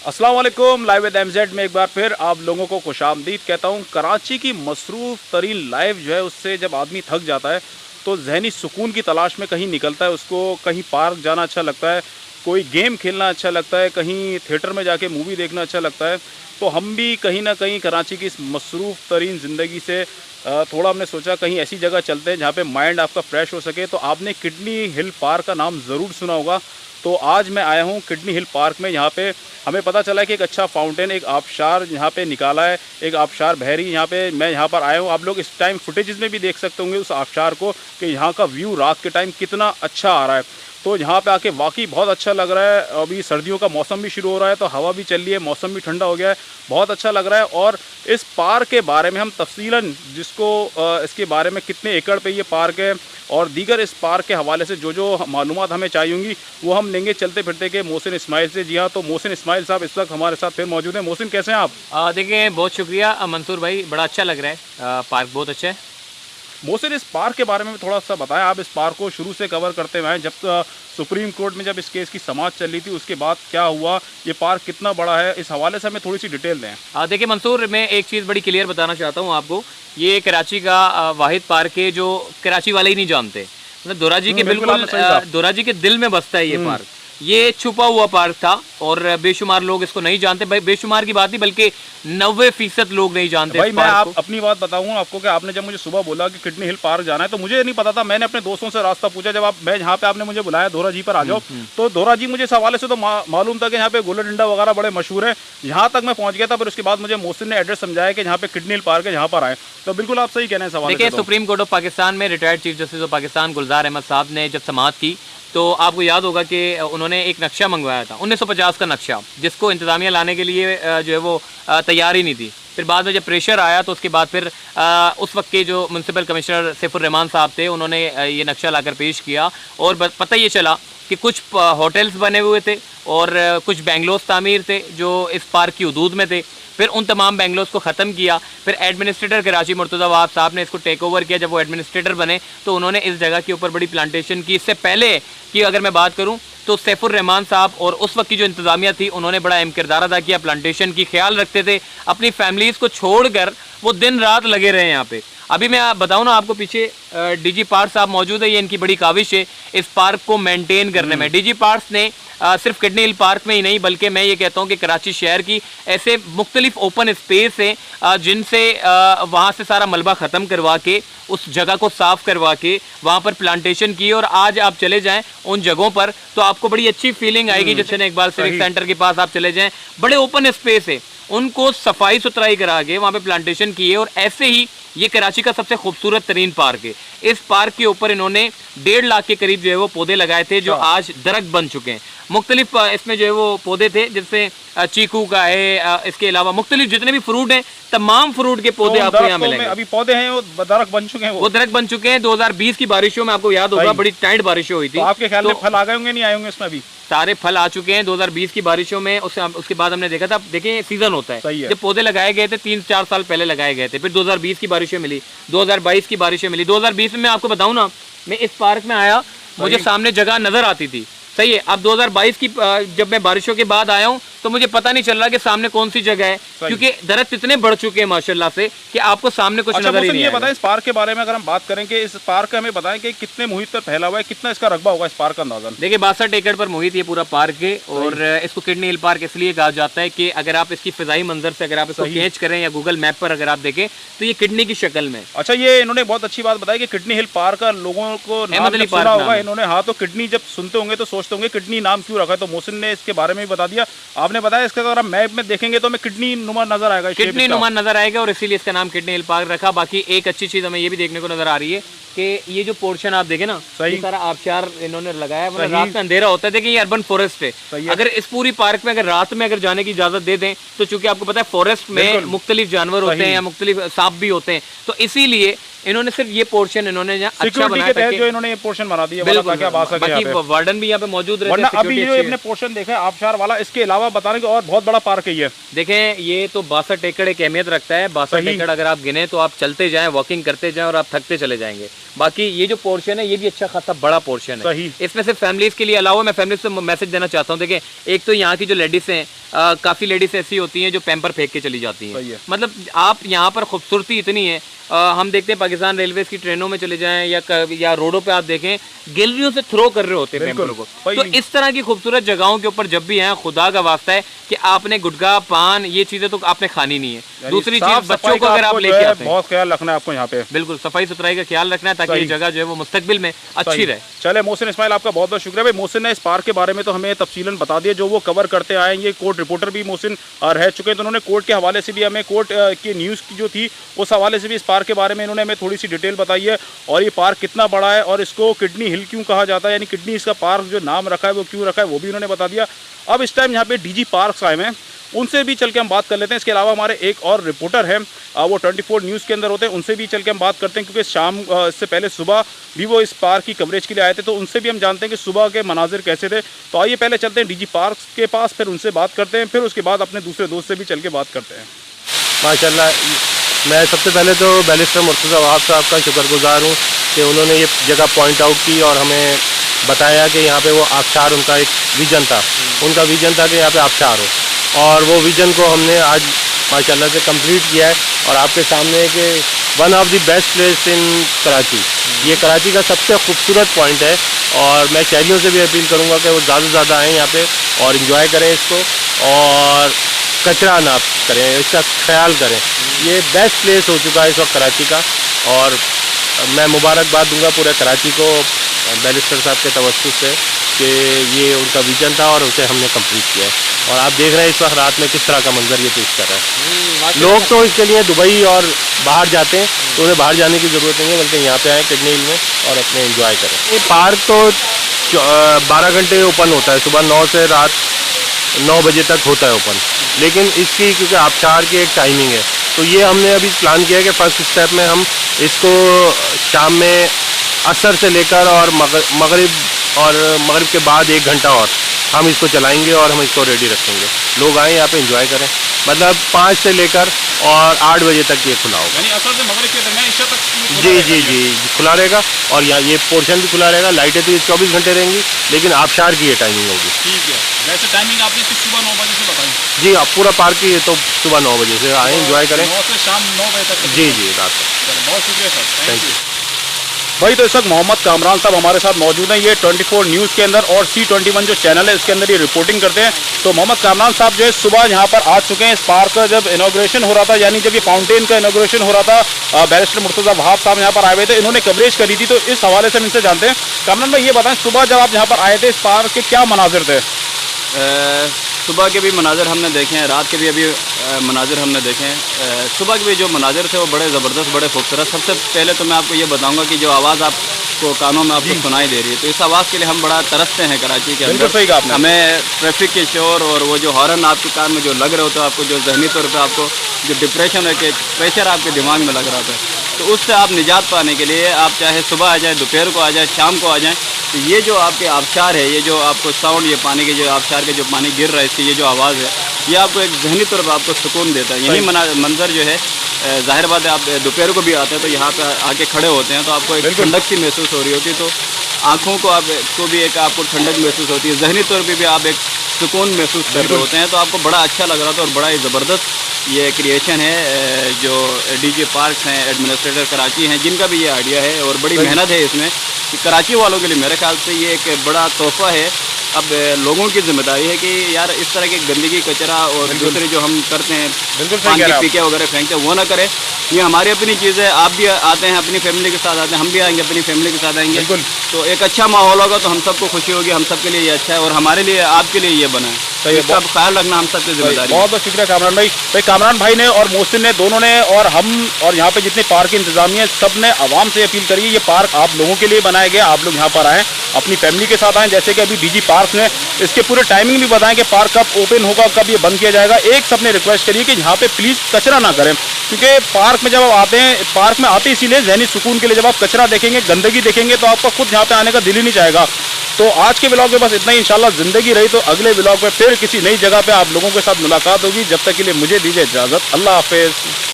अस्सलाम वालेकुम। Live with Mz में एक बार फिर आप लोगों को खुशामदीद कहता हूँ। कराची की मसरूफ़ तरीन लाइफ जो है उससे जब आदमी थक जाता है तो जहनी सुकून की तलाश में कहीं निकलता है। उसको कहीं पार्क जाना अच्छा लगता है, कोई गेम खेलना अच्छा लगता है, कहीं थिएटर में जाके मूवी देखना अच्छा लगता है। तो हम भी कहीं ना कहीं कराची की इस मसरूफ़ तरीन ज़िंदगी से थोड़ा हमने सोचा कहीं ऐसी जगह चलते हैं जहाँ पे माइंड आपका फ़्रेश हो सके। तो आपने किडनी हिल पार्क का नाम ज़रूर सुना होगा। तो आज मैं आया हूँ किडनी हिल पार्क में। यहाँ पे हमें पता चला है कि एक अच्छा फाउंटेन, एक आबशार यहाँ पे निकाला है, एक आबशार बह रही है यहाँ पे। मैं यहाँ पर आया हूँ, आप लोग इस टाइम फुटेजेस में भी देख सकते होंगे उस आबशार को कि यहाँ का व्यू रात के टाइम कितना अच्छा आ रहा है। तो यहाँ पे आके वाकई बहुत अच्छा लग रहा है। अभी सर्दियों का मौसम भी शुरू हो रहा है तो हवा भी चल रही है, मौसम भी ठंडा हो गया है, बहुत अच्छा लग रहा है। और इस पार्क के बारे में हम तफसीलन इसके बारे में कितने एकड़ पे ये पार्क है और दीगर इस पार्क के हवाले से जो जो मालूमात हमें चाहिए होंगी वो हम लेंगे चलते फिरते के मोहसिन इस्माइल से। जी हाँ, तो मोहसिन इस्माइल साहब इस वक्त हमारे साथ फिर मौजूद हैं। मोहसिन, कैसे हैं आप? देखिए, बहुत शुक्रिया मंसूर भाई, बड़ा अच्छा लग रहा है। पार्क बहुत अच्छा है। मोहसिन, इस पार्क के बारे में थोड़ा सा बताएं। आप इस पार्क को शुरू से कवर करते हुए हैं, जब सुप्रीम कोर्ट में जब इस केस की समाअत चल रही थी उसके बाद क्या हुआ, ये पार्क कितना बड़ा है, इस हवाले से हमें थोड़ी सी डिटेल दें। देखिए मंसूर, मैं एक चीज़ बड़ी क्लियर बताना चाहता हूँ आपको। ये कराची का वाहिद पार्क है जो कराची वाले ही नहीं जानते। मतलब दोराजी के बिल्कुल दोराजी के दिल में बसता है ये पार्क। ये छुपा हुआ पार्क था और बेशुमार लोग इसको नहीं जानते। भाई बेशुमार की बात नहीं, बल्कि 90% लोग नहीं जानते। भाई मैं अपनी बात बताऊँ आपको कि आपने जब मुझे सुबह बोला कि किडनी हिल पार्क जाना है तो मुझे नहीं पता था। मैंने अपने दोस्तों से रास्ता पूछा। जब मैं यहाँ पे आपने मुझे बुलाया दोरा जी पर आ जाओ, तो दोरा जी मुझे इस हवाले से तो मालूम था कि यहाँ पे गोला डंडा वगैरह बड़े मशहूर है। यहाँ तक मैं पहुँच गया था, फिर उसके बाद मुझे मोहसिन ने एड्रेस समझाया कि यहाँ पे किडनी हिल पार्क है, यहाँ पर आए। तो बिल्कुल आप सही कहना है सवाल। देखिए, सुप्रीम कोर्ट ऑफ पाकिस्तान में retired chief justice of Pakistan Gulzar Ahmed साहब ने जब समाअत की तो आपको याद होगा कि उन्होंने एक नक्शा मंगवाया था 1950 का नक्शा, जिसको इंतज़ामिया लाने के लिए जो है वो तैयार ही नहीं थी। फिर बाद में जब प्रेशर आया तो उसके बाद फिर उस वक्त के जो म्यूनसिपल कमिश्नर सैफुर रहमान साहब थे, उन्होंने ये नक्शा लाकर पेश किया और पता ये चला कि कुछ होटल्स बने हुए थे और कुछ बेंगलोस तामीर थे जो इस पार्क की हदूद में थे। फिर उन तमाम बेंगलोस को ख़त्म किया। फिर एडमिनिस्ट्रेटर कराची मुर्तज़ा वहाब साहब ने इसको टेक ओवर किया। जब वो एडमिनिस्ट्रेटर बने तो उन्होंने इस जगह के ऊपर बड़ी प्लांटेशन की। इससे पहले कि अगर मैं बात करूं तो सैफुर रहमान साहब और उस वक्त की जो इंतज़ामिया थी उन्होंने बड़ा अहम किरदार अदा किया। प्लांटेशन की ख्याल रखते थे, अपनी फैमिलीज़ को छोड़कर वो दिन रात लगे रहे यहाँ पे। अभी मैं बताऊं ना आपको, पीछे डीजी पार्ट्स साहब मौजूद है। ये इनकी बड़ी काविश है इस पार्क को मेंटेन करने में। डीजी पार्ट्स ने सिर्फ किडनी हिल पार्क में ही नहीं, बल्कि मैं ये कहता हूँ कि कराची शहर की ऐसे मुख्तलिफ ओपन स्पेस हैं जिनसे वहाँ से सारा मलबा ख़त्म करवा के उस जगह को साफ़ करवा के वहाँ पर प्लांटेशन की। और आज आप चले जाएं उन जगहों पर तो आपको बड़ी अच्छी फीलिंग आएगी। जैसे इकबाल सिविक सेंटर के पास आप चले जाएं, बड़े ओपन स्पेस है, उनको सफाई सुथराई करा के वहाँ पे प्लांटेशन किए। और ऐसे ही ये कराची का सबसे खूबसूरत तरीन पार्क है। इस पार्क के ऊपर इन्होंने 1.5 लाख के करीब जो है वो पौधे लगाए थे जो आज दरख्त बन चुके हैं। मुख्तलिफ इसमें जो है वो पौधे थे, जिससे चीकू का है, इसके अलावा मुख्तलिफ जितने भी फ्रूट हैं, तमाम फ्रूट के पौधे आपको यहाँ मिलेंगे। अभी पौधे हैं वो दरख्त बन चुके हैं, वो दरख्त बन चुके हैं। 2020 की बारिशों में आपको याद होगा बड़ी टाइट बारिशें हुई थी। तो आपके ख्याल में फल आ गए होंगे, नहीं आए होंगे इसमें? अभी सारे फल आ चुके हैं 2020 की बारिशों में। उसके बाद हमने देखा था, देखिए सीजन होता है, जब पौधे लगाए गए थे 3-4 साल पहले लगाए गए थे। फिर 2020 की बारिशें मिली, 2022 की बारिशें मिली। 2020 में मैं आपको बताऊं ना, मैं इस पार्क में आया, मुझे सामने जगह नजर आती थी, सही है। अब 2022 की जब मैं बारिशों के बाद आया हूँ तो मुझे पता नहीं चल रहा कि सामने कौन सी जगह है, क्योंकि दरख्त इतने बढ़ चुके हैं माशाल्लाह से कि आपको सामने कुछ नजर ही नहीं आएगा। बताएं इस पार्क के बारे में, अगर हम बात करें कि इस पार्क का हमें बताएं कि कितने मुहित पर फैला हुआ है, कितना इसका रकबा होगा इस पार्क का अंदाजा? देखिए 62 एकड़ पर मुहित ये पूरा पार्क है और इसको किडनी हिल पार्क इसलिए कहा जाता है कि अगर आप इसकी फिजाई मंजर से अगर आप इसको कैच करें या गूगल मैप पर अगर आप देखें तो ये किडनी की शक्ल में। अच्छा, ये इन्होंने बहुत अच्छी बात बताई कि किडनी हिल पार्क का लोगों को नाम सुना होगा इन्होंने। हाँ, तो किडनी जब सुनते होंगे तो सोचते होंगे किडनी नाम क्यों रखा है, तो मोहसिन ने इसके बारे में भी बता दिया। आपने बताया इसका अगर मैप में देखेंगे तो हमें किडनी नुमा नजर आएगा, किडनी नुमा नजर आएगा और इसीलिए इसका नाम किडनी हिल पार्क रखा। बाकी एक अच्छी चीज हमें ये भी देखने को नजर आ रही है कि ये जो पोर्शन आप देखें ना, ये सारा आबशार इन्होंने लगाया, मतलब रात में अंधेरा होता है। देखिए ये अर्बन फॉरेस्ट है। अगर इस पूरी पार्क में अगर रात में अगर जाने की इजाजत दे दें तो चूंकि आपको पता है फॉरेस्ट में मुख्तलिफ जानवर होते हैं या मुख्तलिफ सांप भी होते हैं, तो इसीलिए इन्होंने सिर्फ ये पोर्शन इन्होंने यहाँ अच्छा सिक्योरिटी बना के तहत जो इन्होंने ये पोर्शन बना दिया वाला ताकि आप आ सके यहाँ बाकी पे। वार्डन भी यहाँ पे मौजूद रहते वरना हैं, अभी security जो अच्छी है। आपने पोर्शन देखा है आबशार वाला, इसके अलावा बताने की और बहुत बड़ा पार्क है ये। देखें ये तो 62 एकड़ एक अहमियत रखता है। 62 एकड़ अगर आप गिने तो आप चलते जाएं, वॉकिंग करते जाएं और आप थकते चले जाएंगे। बाकी ये जो पोर्शन है ये भी अच्छा खासा बड़ा पोर्शन है। सही। इसमें सिर्फ फैमिलीज के लिए अलावा मैं फैमिलीज से मैसेज देना चाहता हूँ। देखें एक तो यहाँ की जो लेडीज हैं काफ़ी लेडीज ऐसी होती हैं जो पैम्पर फेंक के चली जाती सही है। हैं। मतलब आप यहाँ पर खूबसूरती इतनी है, हम देखते हैं पाकिस्तान रेलवेज की ट्रेनों में चले जाएं या रोडों पे आप देखें गैलरियों से थ्रो कर रहे होते हैं पैम्परों को। तो इस तरह की खूबसूरत जगहों के ऊपर जब भी आए, खुदा का वास्ता है कि आपने गुटखा पान ये चीजें तो आपने खानी नहीं है। दूसरी चीज बच्चों को अगर आप लेके आते हैं, बहुत ख्याल रखना है आपको यहाँ पे। बिल्कुल सफाई सुथराई का ख्याल रखना है ताकि ये जगह जो है वो मुस्तकबिल में अच्छी रहे। चले मोहसिन इस्माइल आपका बहुत बहुत शुक्रिया भाई। मोहसिन ने इस पार्क के बारे में तो हमें तफसीलन बता दिया, जो वो कवर करते आए। ये कोर्ट रिपोर्टर भी मोहसिन रह चुके हैं, तो उन्होंने कोर्ट के हवाले से भी हमें कोर्ट की न्यूज़ की जो थी उस हवाले से भी इस पार्क के बारे में इन्होंने हमें थोड़ी सी डिटेल बताई है। और ये पार्क कितना बड़ा है और इसको किडनी हिल क्यों कहा जाता है, यानी किडनी इसका पार्क जो नाम रखा है वो क्यों रखा है, वो भी उन्होंने बता दिया। अब इस टाइम यहाँ पे डीजी पार्क्स आए हैं, उनसे भी चल के हम बात कर लेते हैं। इसके अलावा हमारे एक और रिपोर्टर हैं, वो 24 न्यूज़ के अंदर होते हैं, उनसे भी चल के हम बात करते हैं, क्योंकि शाम इससे पहले सुबह भी वो इस पार्क की कवरेज के लिए आए थे, तो उनसे भी हम जानते हैं कि सुबह के मनाजिर कैसे थे। तो आइए पहले चलते हैं डीजी पार्क्स के पास, फिर उनसे बात करते हैं, फिर उसके बाद अपने दूसरे दोस्त से भी चल के बात करते हैं। माशाल्लाह, मैं सबसे पहले तो बैरिस्टर मुर्तज़ा वहाब साहब का शुक्रगुजार हूँ कि उन्होंने ये जगह पॉइंट आउट की और हमें बताया कि यहाँ पे वो आबशार, उनका एक विज़न था, उनका विज़न था कि यहाँ पे आबशार हो, और वो विज़न को हमने आज माशाल्लाह से कंप्लीट किया है। और आपके सामने कि one of the best place in Karachi, ये कराची का सबसे खूबसूरत पॉइंट है। और मैं शहरियों से भी अपील करूँगा कि वो ज़्यादा से ज़्यादा आएँ यहाँ पे और इन्जॉय करें इसको, और कचरा ना करें, इसका ख्याल करें। ये बेस्ट प्लेस हो चुका है इस वक्त कराची का, और मैं मुबारकबाद दूंगा पूरे कराची को बैरिस्टर साहब के तवज्जुह से कि ये उनका विजन था और उसे हमने कंप्लीट किया है। और आप देख रहे हैं इस वक्त रात में किस तरह का मंजर ये पेश कर रहा है। लोग तो इसके लिए दुबई और बाहर जाते हैं, तो उन्हें बाहर जाने की ज़रूरत नहीं है, बल्कि यहाँ पे आए किडनी हिल में और अपने एंजॉय करें। ये पार्क तो 12 घंटे ओपन होता है, सुबह 9 से रात 9 बजे तक होता है ओपन, लेकिन इसकी क्योंकि आबशार की एक टाइमिंग है, तो ये हमने अभी प्लान किया है कि फर्स्ट स्टेप में हम इसको शाम में असर से लेकर और मगरिब के बाद 1 घंटा और हम इसको चलाएंगे और हम इसको रेडी रखेंगे। लोग आएँ यहाँ पे एंजॉय करें, मतलब 5 से लेकर और 8 बजे तक ये खुला होगा। यानी असर से मगरिब के दरमियान इशा तक जी खुला रहेगा, और यहाँ ये पोर्शन भी खुला रहेगा। लाइटें तो 24 घंटे रहेंगी, लेकिन आबशार की ये टाइमिंग होगी। ठीक है। वैसे टाइमिंग आपने सुबह 9 बजे से बताई? जी, आप पूरा पार्क की तो सुबह 9 बजे से आएँ, एंजॉय करें। 9 से शाम 9 बजे तक? जी रात तक। बहुत शुक्रिया सर, थैंक यू। भाई। तो इस वक्त मोहम्मद कामरान साहब हमारे साथ मौजूद हैं, ये 24 न्यूज़ के अंदर और C21 जो चैनल है इसके अंदर ये रिपोर्टिंग करते हैं। तो मोहम्मद कामरान साहब जो है सुबह यहाँ पर आ चुके हैं। इस पार्क का जब इनॉग्रेशन हो रहा था, यानी जब ये फाउंटेन का इनॉग्रेशन हो रहा था, बैरिस्टर मुर्तज़ा वहाब साहब यहाँ पर आए हुए थे, इन्होंने कवरेज करी थी, तो इस हवाले से हम इनसे जानते हैं। कामरान भाई ये बताएं, सुबह जब आप यहाँ पर आए थे इस पार्क के क्या मनाजिर थे? सुबह के भी मनाज़र हमने देखे हैं, रात के भी अभी मनाज़र हमने देखे हैं। सुबह के भी जो मनाज़र थे वो बड़े ज़बरदस्त, बड़े खूबसूरत। सबसे पहले तो मैं आपको ये बताऊंगा कि जो आवाज़ आपको कानों में आपको सुनाई दे रही है, तो इस आवाज़ के लिए हम बड़ा तरसते हैं कराची के अंदर। सही कहा आपने। हमें ट्रैफिक के शोर और वो जो हॉर्न आपके कान में जो लग रहे होते हैं, आपको जो जहनी तौर पर आपको जो डिप्रेशन है कि प्रेशर आपके दिमाग में लग रहा था, तो उससे आप निजात पाने के लिए आप चाहे सुबह आ जाए, दोपहर को आ जाए, शाम को आ जाएँ, तो ये जो आपके आबशार है, ये जो आपको साउंड, ये पानी के जो आबशार के जो पानी गिर रहा है, इसकी ये जो आवाज़ है, ये आपको एक जहनी तौर पर आपको सुकून देता है। यही मंजर जो है, ज़ाहिर बात है, आप दोपहर को भी आते हैं तो यहाँ पे आके खड़े होते हैं तो आपको एक ठंडक सी महसूस हो रही होती है, तो आँखों को आपको भी एक आपको ठंडक महसूस होती है, जहनी तौर पर भी आप एक सुकून महसूस कर रहे होते हैं, तो आपको बड़ा अच्छा लग रहा था। और बड़ा ही ज़बरदस्त ये क्रिएशन है जो डीजे पार्क्स हैं, एडमिनिस्ट्रेटर कराची हैं, जिनका भी ये आइडिया है और बड़ी मेहनत है इसमें, कि कराची वालों के लिए मेरे ख्याल से ये एक बड़ा तोहफ़ा है। अब लोगों की जिम्मेदारी है कि यार इस तरह की गंदगी, कचरा और दूसरे जो हम करते हैं, पान के पीके वगैरह फेंकते हैं, वो ना करें। ये हमारी अपनी चीज़ है। आप भी आते हैं अपनी फैमिली के साथ, आते हैं, हम भी आएंगे अपनी फैमिली के साथ आएंगे, तो एक अच्छा माहौल होगा, तो हम सबको खुशी होगी, हम सब के लिए ये अच्छा है और हमारे लिए, आपके लिए ये बना है। सही है, इसका ख्याल रखना हम सबकी जिम्मेदारी है। बहुत बहुत शुक्रिया कामरान भाई। भाई कामरान भाई ने और मोहसिन ने, दोनों ने और हम और यहाँ पे जितने पार्क की इंतजामिया, सब ने आवाम से अपील करी है ये पार्क आप लोगों के लिए बनाया गया, आप लोग यहाँ पर आएँ, अपनी फैमिली के साथ आएँ। जैसे कि अभी डीजी पार्क ने इसके पूरे टाइमिंग भी बताएं कि पार्क कब ओपन होगा, कब ये बंद किया जाएगा। एक सबने रिक्वेस्ट करी है कि यहाँ पे प्लीज़ कचरा ना करें, क्योंकि पार्क में जब आप आते हैं, पार्क में आते इसीलिए ज़हनी सुकून के लिए, जब आप कचरा देखेंगे, गंदगी देखेंगे तो आपका खुद यहाँ पे आने का दिल ही नहीं चाहेगा। तो आज के ब्लॉग में बस इतना ही। इंशाल्लाह ज़िंदगी रही तो अगले ब्लॉग में फिर किसी नई जगह पे आप लोगों के साथ मुलाकात होगी। जब तक के लिए मुझे दीजिए इजाज़त। अल्लाह हाफिज़।